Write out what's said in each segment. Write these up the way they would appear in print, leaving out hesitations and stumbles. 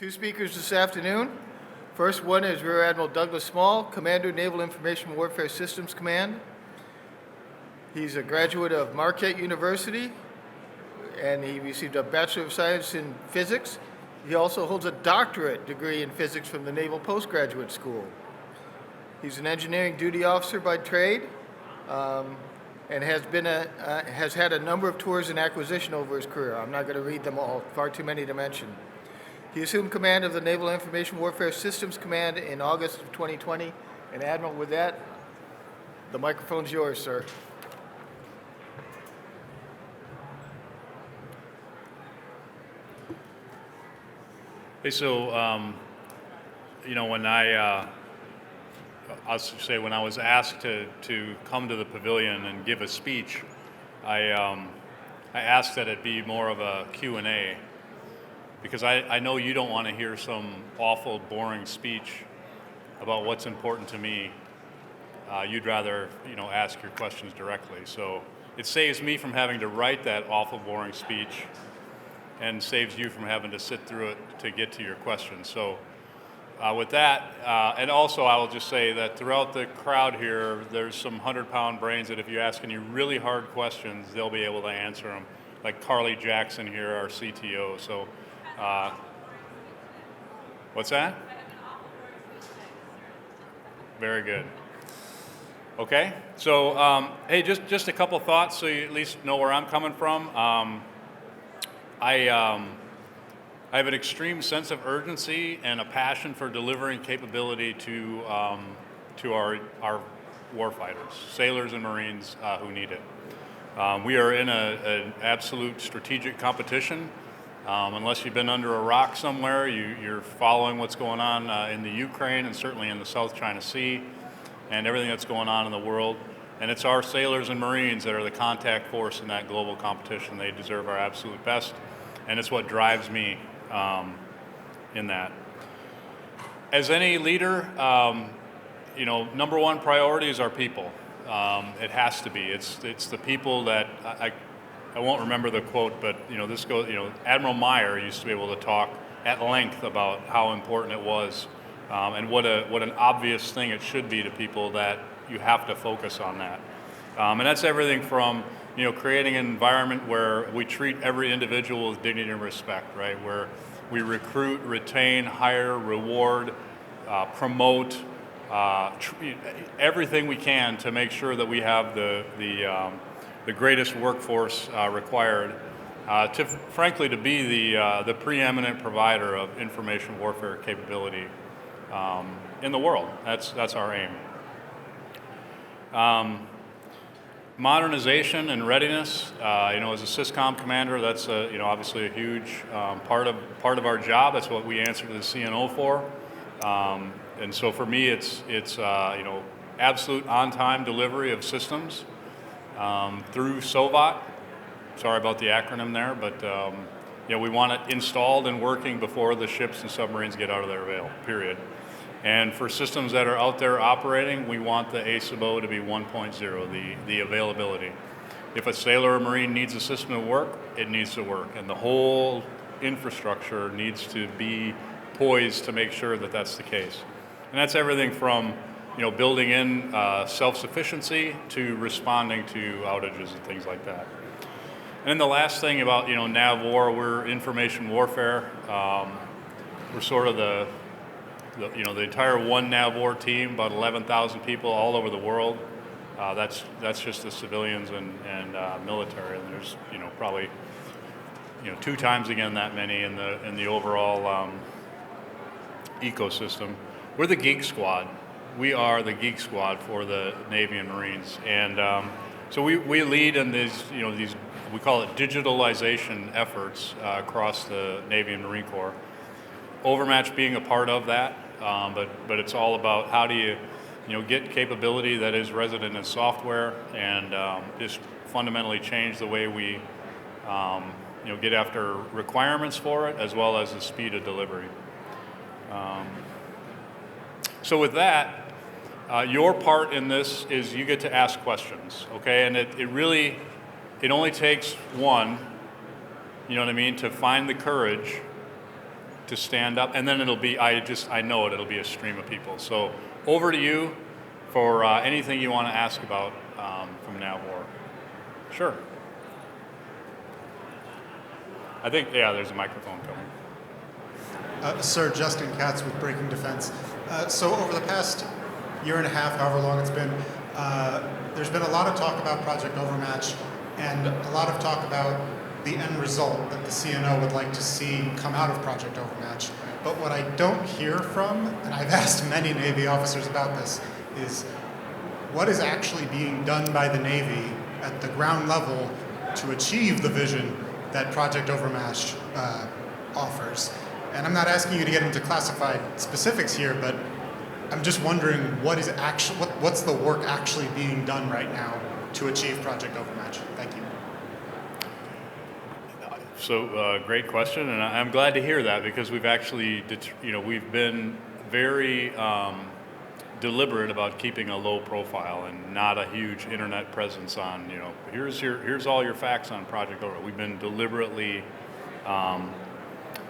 Two speakers this afternoon. First one is Rear Admiral Douglas Small, Commander, Naval Information Warfare Systems Command. He's a graduate of Marquette University, and he received a Bachelor of Science in Physics. He also holds a doctorate degree in physics from the Naval Postgraduate School. He's an engineering duty officer by trade, and has had a number of tours and acquisition over his career. I'm not going to read them all, far too many to mention. He assumed command of the Naval Information Warfare Systems Command in August of 2020. And Admiral, with that, the microphone's yours, sir. Hey, so, when when I was asked to come to the pavilion and give a speech, I asked that it be more of a Q&A, because I know you don't want to hear some awful, boring speech about what's important to me. You'd rather, ask your questions directly. So it saves me from having to write that awful, boring speech, and saves you from having to sit through it to get to your questions. So with that, and also I will just say that throughout the crowd here, there's some 100-pound brains that if you ask any really hard questions, they'll be able to answer them, like Carly Jackson here, our CTO. So, what's that? Very good. Okay, so hey, just a couple thoughts so you at least know where I'm coming from. I have an extreme sense of urgency and a passion for delivering capability to our warfighters, sailors and Marines who need it. We are in an absolute strategic competition. Unless you've been under a rock somewhere, you're following what's going on in the Ukraine and certainly in the South China Sea and everything that's going on in the world. And it's our sailors and Marines that are the contact force in that global competition. They deserve our absolute best, and it's what drives me in that. As any leader, number one priority is our people. It has to be. It's the people that I won't remember the quote, but this goes. Admiral Meyer used to be able to talk at length about how important it was, and what an obvious thing it should be to people that you have to focus on that. And that's everything from creating an environment where we treat every individual with dignity and respect, right? Where we recruit, retain, hire, reward, promote, everything we can to make sure that we have the greatest workforce required frankly to be the preeminent provider of information warfare capability in the world. That's our aim. Modernization and readiness. As a SysCom commander, that's obviously a huge part of our job. That's what we answer to the CNO for. And so for me, it's absolute on-time delivery of systems through SOVAT. Sorry about the acronym there, but we want it installed and working before the ships and submarines get out of their veil, period. And for systems that are out there operating, we want the ASABO to be 1.0, the availability. If a sailor or Marine needs a system to work, it needs to work. And the whole infrastructure needs to be poised to make sure that that's the case. And that's everything from building in self-sufficiency to responding to outages and things like that. And then the last thing about NAVWAR, we're information warfare. We're sort of the entire one NAVWAR team, about 11,000 people all over the world. That's just the civilians and military. And there's probably 2 times again that many in the overall ecosystem. We're the geek squad. We are the geek squad for the Navy and Marines, and so we lead in these we call it digitalization efforts across the Navy and Marine Corps. Overmatch being a part of that, but it's all about how do you get capability that is resident in software and just fundamentally change the way we get after requirements for it as well as the speed of delivery. So with that, your part in this is you get to ask questions, okay? And it only takes one, to find the courage to stand up, and then it'll be, I know it'll be a stream of people. So over to you for anything you want to ask about from NAVWAR. Sure. I think, yeah, there's a microphone coming. Sir, Justin Katz with Breaking Defense. So over the past year and a half, however long it's been, there's been a lot of talk about Project Overmatch and a lot of talk about the end result that the CNO would like to see come out of Project Overmatch. But what I don't hear from, and I've asked many Navy officers about this, is what is actually being done by the Navy at the ground level to achieve the vision that Project Overmatch offers. And I'm not asking you to get into classified specifics here, but I'm just wondering what's the work actually being done right now to achieve Project Overmatch? Thank you. So great question, and I'm glad to hear that, because we've actually, we've been very deliberate about keeping a low profile and not a huge internet presence on, here's all your facts on Project Overmatch. We've been deliberately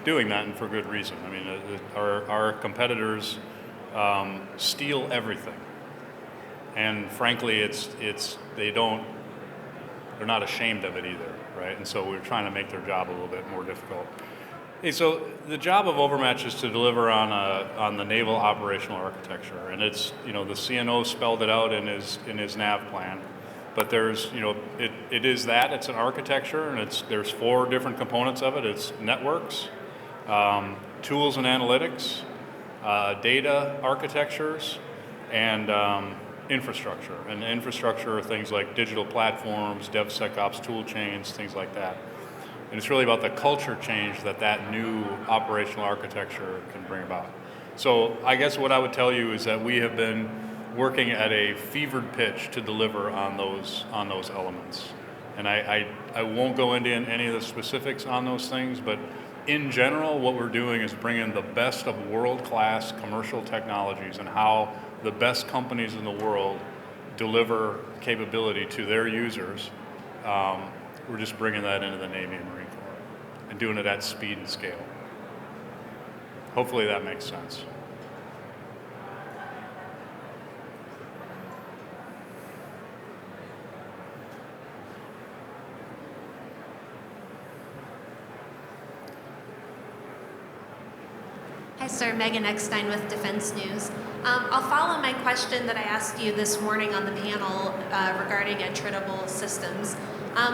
doing that, and for good reason. I mean, our competitors steal everything, and frankly, they're not ashamed of it either, right? And so we're trying to make their job a little bit more difficult. Hey, so the job of Overmatch is to deliver on the naval operational architecture, and it's, the CNO spelled it out in his NAV plan. But there's, it is that, it's an architecture, and there's 4 different components of it. It's networks, tools and analytics, data architectures, and infrastructure. And infrastructure are things like digital platforms, DevSecOps tool chains, things like that. And it's really about the culture change that new operational architecture can bring about. So I guess what I would tell you is that we have been working at a fevered pitch to deliver on those elements. And I won't go into any of the specifics on those things, but in general, what we're doing is bringing the best of world-class commercial technologies and how the best companies in the world deliver capability to their users. We're just bringing that into the Navy and Marine Corps and doing it at speed and scale. Hopefully that makes sense. Hi, sir. Megan Eckstein with Defense News. I'll follow my question that I asked you this morning on the panel regarding attritable systems.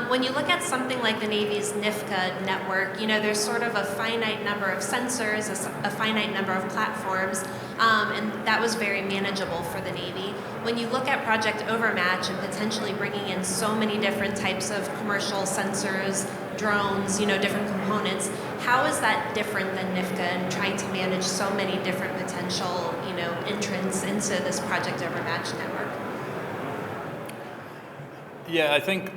When you look at something like the Navy's NIFCA network, there's sort of a finite number of sensors, a finite number of platforms, and that was very manageable for the Navy. When you look at Project Overmatch and potentially bringing in so many different types of commercial sensors, drones, different components, how is that different than NIFCA and trying to manage so many different potential, entrants into this Project Overmatch network? Yeah, I think,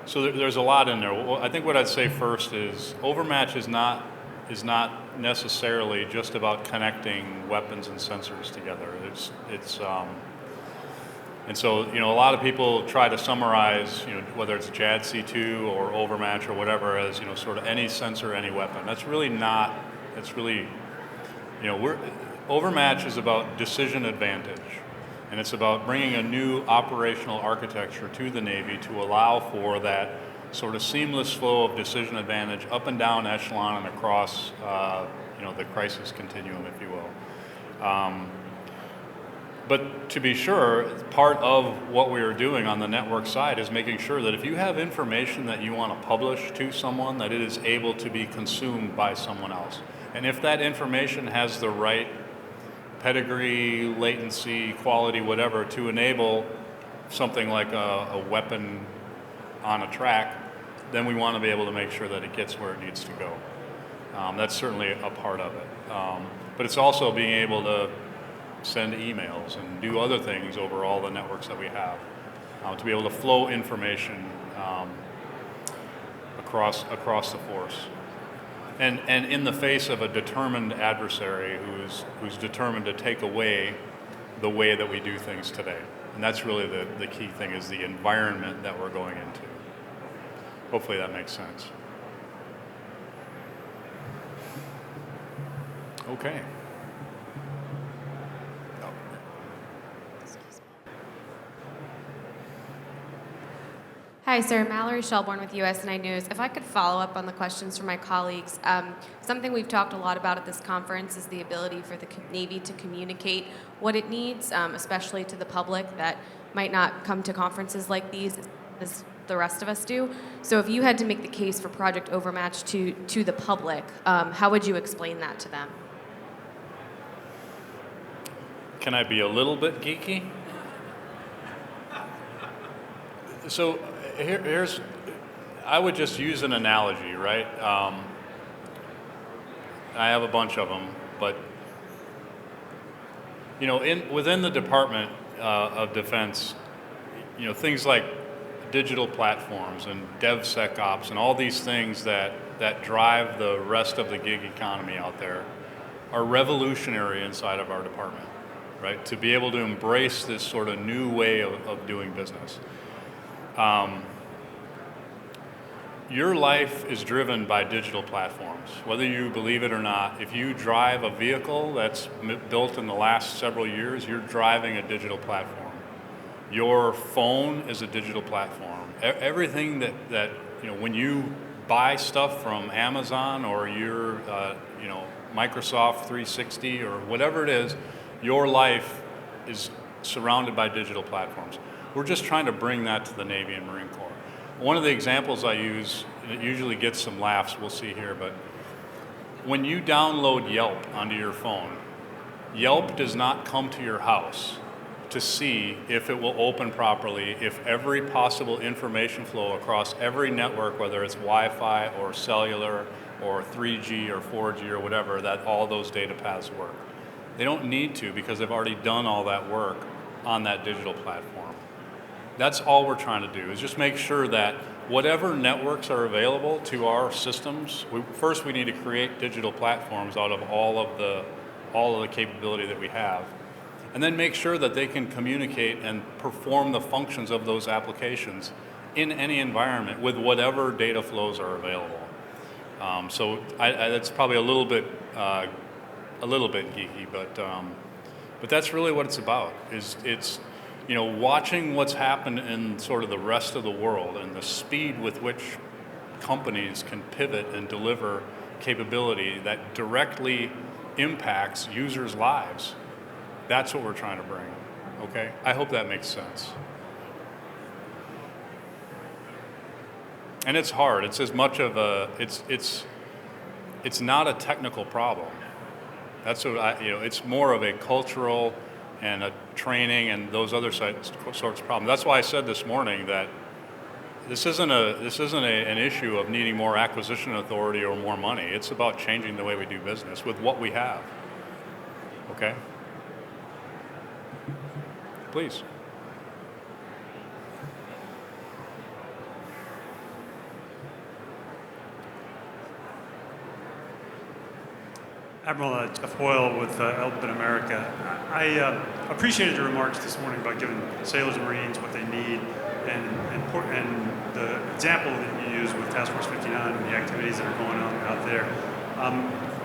so there's a lot in there. Well, I think what I'd say first is Overmatch is not necessarily just about connecting weapons and sensors together. And so, a lot of people try to summarize, whether it's JADC2 or Overmatch or whatever, as, sort of any sensor, any weapon. That's really not, Overmatch is about decision advantage. And it's about bringing a new operational architecture to the Navy to allow for that sort of seamless flow of decision advantage up and down echelon and across, the crisis continuum, if you will. But to be sure, part of what we are doing on the network side is making sure that if you have information that you want to publish to someone, that it is able to be consumed by someone else. And if that information has the right pedigree, latency, quality, whatever, to enable something like a weapon on a track, then we want to be able to make sure that it gets where it needs to go. That's certainly a part of it. But it's also being able to send emails and do other things over all the networks that we have, to be able to flow information across the force. And in the face of a determined adversary who's determined to take away the way that we do things today. And that's really the key thing, is the environment that we're going into. Hopefully that makes sense. Okay. Hi, sir. Mallory Shelbourne with USNI News. If I could follow up on the questions from my colleagues, something we've talked a lot about at this conference is the ability for the Navy to communicate what it needs, especially to the public that might not come to conferences like these as the rest of us do. So if you had to make the case for Project Overmatch to the public, how would you explain that to them? Can I be a little bit geeky? So I would just use an analogy, right? I have a bunch of them, but within the Department of Defense, things like digital platforms and DevSecOps and all these things that drive the rest of the gig economy out there are revolutionary inside of our department, right? To be able to embrace this sort of new way of doing business. Your life is driven by digital platforms, whether you believe it or not. If you drive a vehicle that's built in the last several years, you're driving a digital platform. Your phone is a digital platform. Everything that when you buy stuff from Amazon or your Microsoft 360 or whatever it is, your life is surrounded by digital platforms. We're just trying to bring that to the Navy and Marine Corps. One of the examples I use, and it usually gets some laughs, we'll see here, but when you download Yelp onto your phone, Yelp does not come to your house to see if it will open properly, if every possible information flow across every network, whether it's Wi-Fi or cellular or 3G or 4G or whatever, that all those data paths work. They don't need to because they've already done all that work on that digital platform. That's all we're trying to do, is just make sure that whatever networks are available to our systems, first we need to create digital platforms out of all of the capability that we have, and then make sure that they can communicate and perform the functions of those applications in any environment with whatever data flows are available. So that's probably a little bit geeky, but that's really what it's about. It's watching what's happened in sort of the rest of the world and the speed with which companies can pivot and deliver capability that directly impacts users' lives. That's what we're trying to bring, okay? I hope that makes sense. And it's hard. It's as much of it's not a technical problem. That's what it's more of a cultural and a training and those other sorts of problems. That's why I said this morning that this isn't an issue of needing more acquisition authority or more money. It's about changing the way we do business with what we have. Okay? Please. Admiral Jeff Hoyle with Elbit America. I appreciated your remarks this morning about giving sailors and Marines what they need, and the example that you used with Task Force 59 and the activities that are going on out there.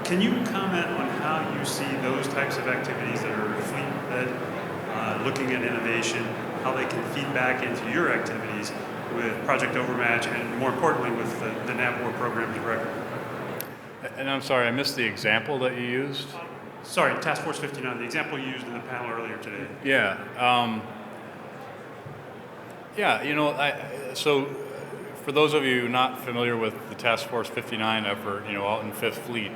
Can you comment on how you see those types of activities that are fleet-led, looking at innovation, how they can feed back into your activities with Project Overmatch, and more importantly with the NAVWAR programs of record? And I'm sorry, I missed the example that you used. Sorry, Task Force 59, the example you used in the panel earlier today. Yeah. So for those of you not familiar with the Task Force 59 effort, out in Fifth Fleet,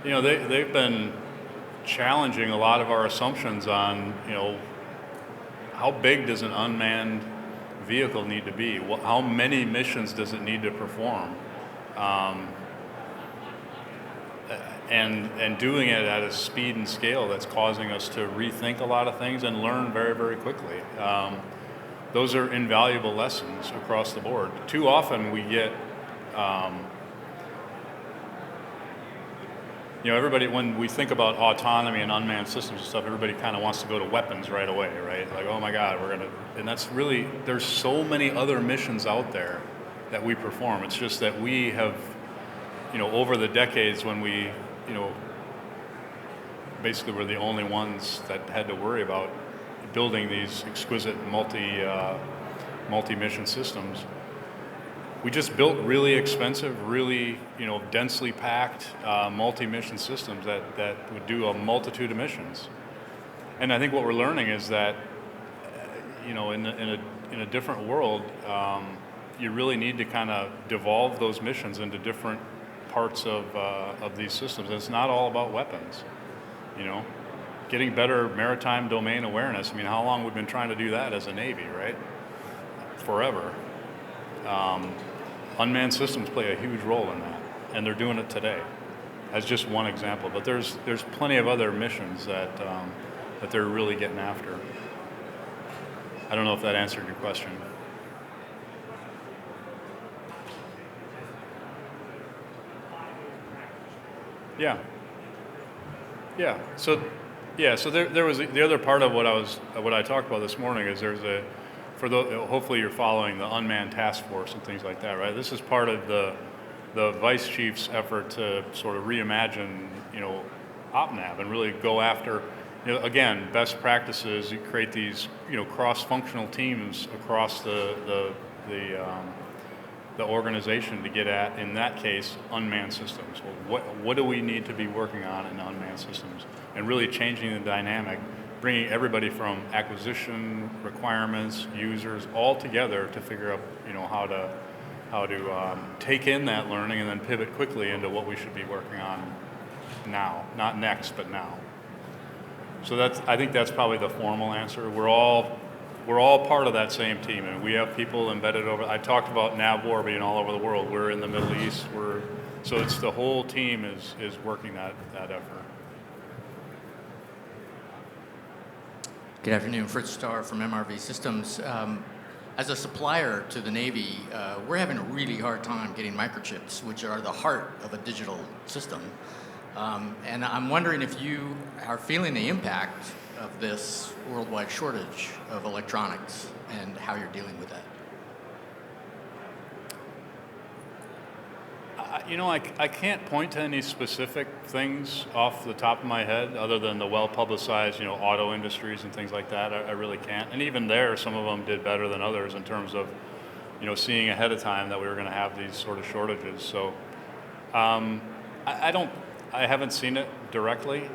they've been challenging a lot of our assumptions on, how big does an unmanned vehicle need to be? How many missions does it need to perform? And doing it at a speed and scale that's causing us to rethink a lot of things and learn very, very quickly. Those are invaluable lessons across the board. Too often we get, everybody, when we think about autonomy and unmanned systems and stuff, everybody kind of wants to go to weapons right away, right? Like, oh my God, and that's really, there's so many other missions out there that we perform. It's just that we have, over the decades when we, basically were the only ones that had to worry about building these exquisite multi-mission systems. We just built really expensive, really densely packed multi-mission systems that would do a multitude of missions. And I think what we're learning is that in a different world, you really need to kind of devolve those missions into different parts of these systems. And it's not all about weapons, Getting better maritime domain awareness. I mean, how long we've been trying to do that as a Navy, right? Forever. Unmanned systems play a huge role in that, and they're doing it today as just one example. But there's plenty of other missions that they're really getting after. I don't know if that answered your question. Yeah. So there was the other part of what I talked about this morning is hopefully you're following the unmanned task force and things like that, right? This is part of the vice chief's effort to sort of reimagine, OpNav and really go after, again, best practices. You create these, cross-functional teams across the organization to get at, in that case, unmanned systems. Well, what do we need to be working on in unmanned systems? And really changing the dynamic, bringing everybody from acquisition, requirements, users, all together to figure out, how to take in that learning and then pivot quickly into what we should be working on now, not next, but now. So I think that's probably the formal answer. We're all part of that same team, and we have people embedded over. I talked about NAVWAR being all over the world. We're in the Middle East. So it's the whole team is working that effort. Good afternoon, Fritz Starr from MRV Systems. As a supplier to the Navy, we're having a really hard time getting microchips, which are the heart of a digital system. And I'm wondering if you are feeling the impact of this worldwide shortage of electronics and how you're dealing with that. I can't point to any specific things off the top of my head other than the well-publicized, auto industries and things like that. I really can't. And even there, some of them did better than others in terms of, seeing ahead of time that we were going to have these sort of shortages. So I haven't seen it directly.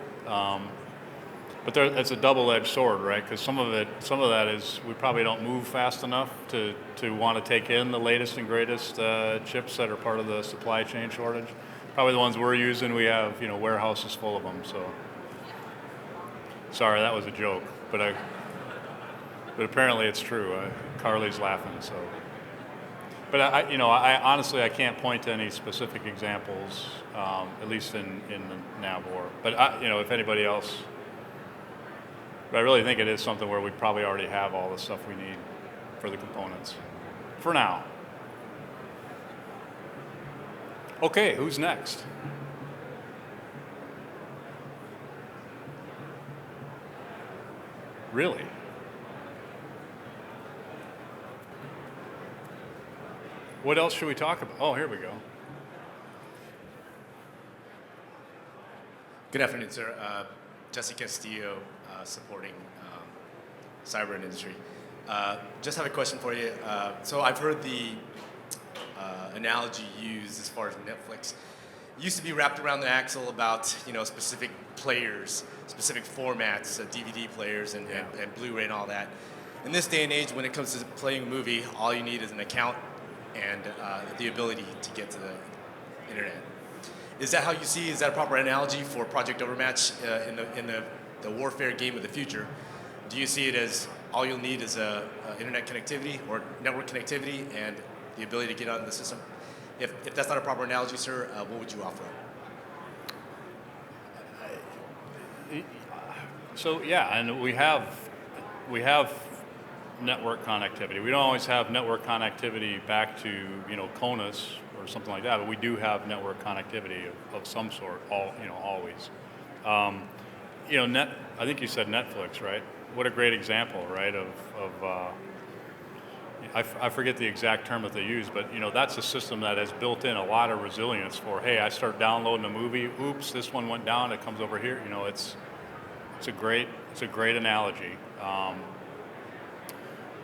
But it's a double-edged sword, right? Because some of that is we probably don't move fast enough to want to take in the latest and greatest chips that are part of the supply chain shortage. Probably the ones we're using, we have warehouses full of them. So sorry, that was a joke, but apparently it's true. Carly's laughing. So, but I honestly I can't point to any specific examples, at least in the NAVWAR. But if anybody else. But I really think it is something where we probably already have all the stuff we need for the components. For now. Okay, who's next? Really? What else should we talk about? Oh, here we go. Good afternoon, sir. Jesse Castillo, supporting cyber and industry. Just have a question for you. So I've heard the analogy used as far as Netflix. It used to be wrapped around the axle about specific players, specific formats, DVD players and Blu-ray and all that. In this day and age, when it comes to playing a movie, all you need is an account and the ability to get to the internet. Is that how you see? Is that a proper analogy for Project Overmatch in the warfare game of the future? Do you see it as all you'll need is internet connectivity or network connectivity and the ability to get on the system? If that's not a proper analogy, sir, what would you offer up? So yeah, and we have network connectivity. We don't always have network connectivity back to CONUS or something like that, but we do have network connectivity of some sort. Always. I think you said Netflix, right? What a great example, right? I forget the exact term that they use, but that's a system that has built in a lot of resilience for. Hey, I start downloading a movie. Oops, this one went down. It comes over here. It's a great analogy.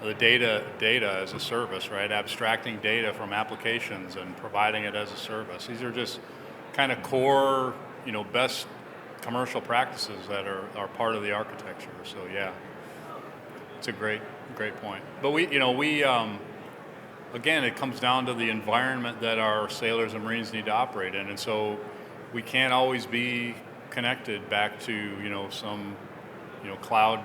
The data as a service, right? Abstracting data from applications and providing it as a service. These are just kind of core, best commercial practices that are part of the architecture. So yeah, it's a great point. But again, it comes down to the environment that our sailors and Marines need to operate in, and so we can't always be connected back to some cloud,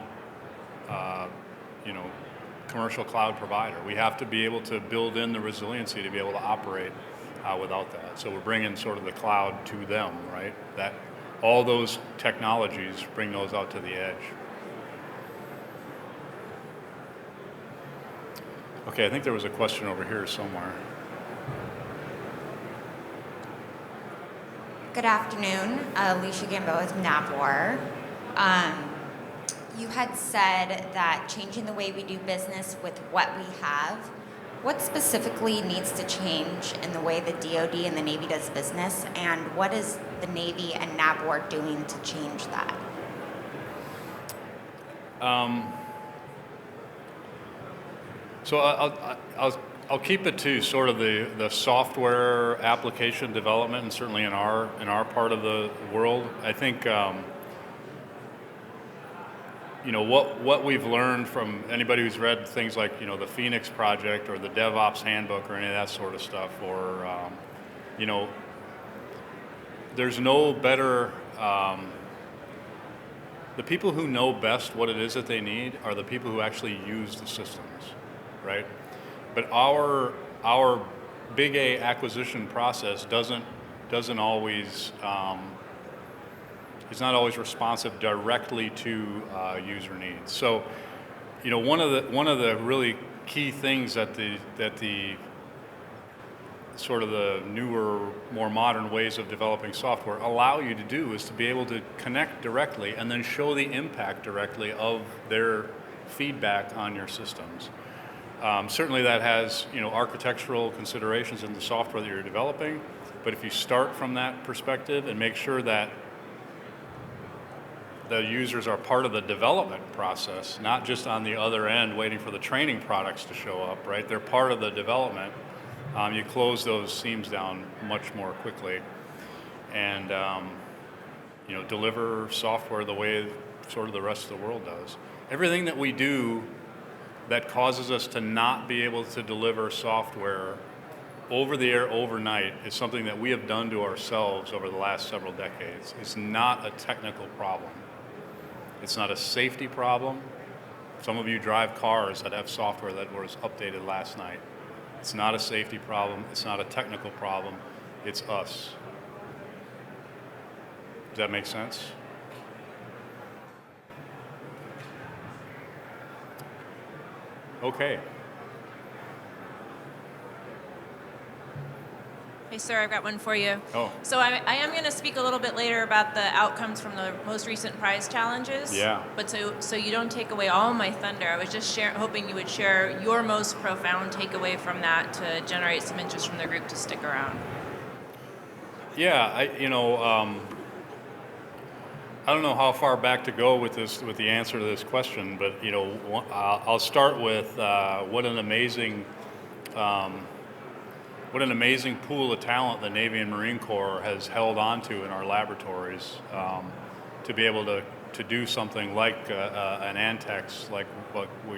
commercial cloud provider. We have to be able to build in the resiliency to be able to operate without that. So we're bringing sort of the cloud to them, right? That all those technologies bring those out to the edge. Okay, I think there was a question over here somewhere. Good afternoon, Alicia Gamboa with NAVWAR. You had said that changing the way we do business with what we have, what specifically needs to change in the way the DoD and the Navy does business, and what is the Navy and NAVWAR doing to change that? So I'll keep it to sort of the software application development, and certainly in our part of the world. I think what we've learned from anybody who's read things like the Phoenix Project or the DevOps Handbook or any of that sort of stuff, or there's no better. The people who know best what it is that they need are the people who actually use the systems, right? But our big A acquisition process doesn't always it's not always responsive directly to user needs. So, one of the really key things that the sort of the newer, more modern ways of developing software allow you to do is to be able to connect directly and then show the impact directly of their feedback on your systems. Certainly that has architectural considerations in the software that you're developing, but if you start from that perspective and make sure that the users are part of the development process, not just on the other end waiting for the training products to show up, right? They're part of the development. You close those seams down much more quickly and deliver software the way sort of the rest of the world does. Everything that we do that causes us to not be able to deliver software over the air overnight is something that we have done to ourselves over the last several decades. It's not a technical problem. It's not a safety problem. Some of you drive cars that have software that was updated last night. It's not a safety problem. It's not a technical problem. It's us. Does that make sense? Okay. Hey, sir, I've got one for you. Oh. So I am going to speak a little bit later about the outcomes from the most recent prize challenges. Yeah. But so you don't take away all my thunder, I was just hoping you would share your most profound takeaway from that to generate some interest from the group to stick around. Yeah, I don't know how far back to go with the answer to this question, but I'll start with what an amazing pool of talent the Navy and Marine Corps has held onto in our laboratories to be able to do something like an Antex, like what we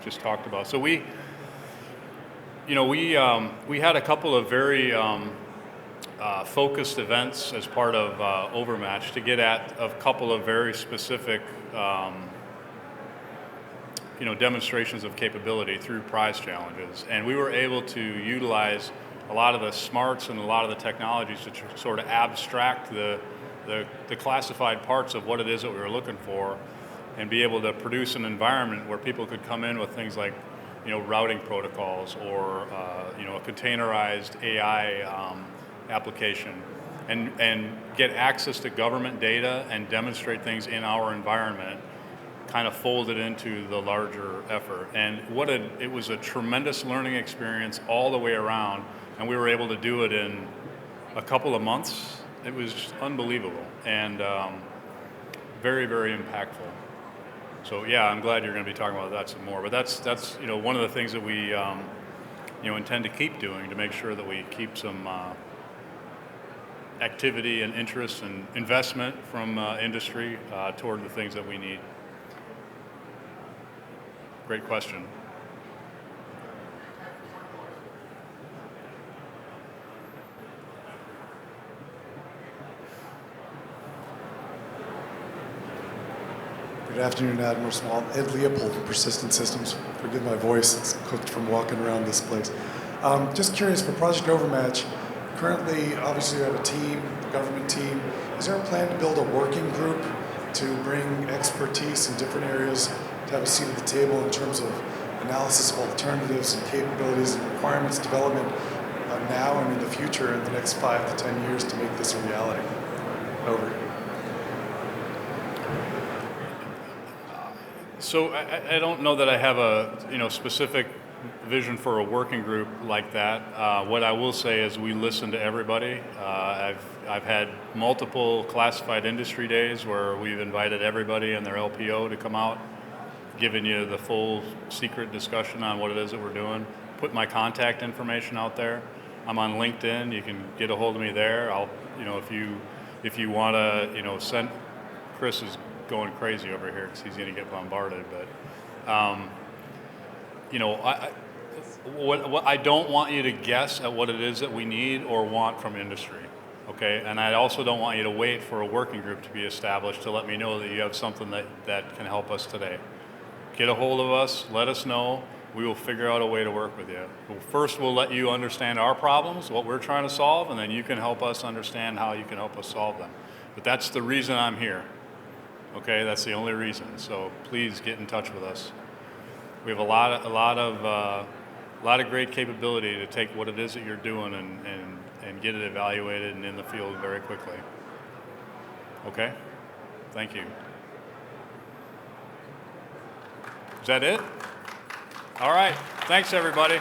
just talked about. So we had a couple of very focused events as part of Overmatch to get at a couple of very specific demonstrations of capability through prize challenges. And we were able to utilize a lot of the smarts and a lot of the technologies to sort of abstract the classified parts of what it is that we were looking for and be able to produce an environment where people could come in with things like routing protocols or a containerized AI application and get access to government data and demonstrate things in our environment, kind of folded into the larger effort. And it was a tremendous learning experience all the way around, and we were able to do it in a couple of months. It was just unbelievable. And very, very impactful. So yeah, I'm glad you're going to be talking about that some more. But that's one of the things that we intend to keep doing to make sure that we keep some activity and interest and investment from industry toward the things that we need. Great question. Good afternoon, Admiral Small. Ed Leopold from Persistent Systems. Forgive my voice, it's cooked from walking around this place. Just curious, for Project Overmatch, currently, obviously you have a team, a government team. Is there a plan to build a working group to bring expertise in different areas, to have a seat at the table in terms of analysis of alternatives and capabilities and requirements development now and in the future in the next 5 to 10 years to make this a reality? Over. So I don't know that I have a specific vision for a working group like that. What I will say is we listen to everybody. I've had multiple classified industry days where we've invited everybody and their LPO to come out, giving you the full secret discussion on what it is that we're doing. Put my contact information out there. I'm on LinkedIn. You can get a hold of me there. I'll if you want to send. Chris is going crazy over here because he's going to get bombarded. But what I don't want you to guess at what it is that we need or want from industry. Okay, and I also don't want you to wait for a working group to be established to let me know that you have something that can help us today. Get a hold of us, let us know. We will figure out a way to work with you. First, we'll let you understand our problems, what we're trying to solve, and then you can help us understand how you can help us solve them. But that's the reason I'm here. Okay, that's the only reason. So please get in touch with us. We have a lot of great capability to take what it is that you're doing and get it evaluated and in the field very quickly. Okay? Thank you. Is that it? All right. Thanks, everybody.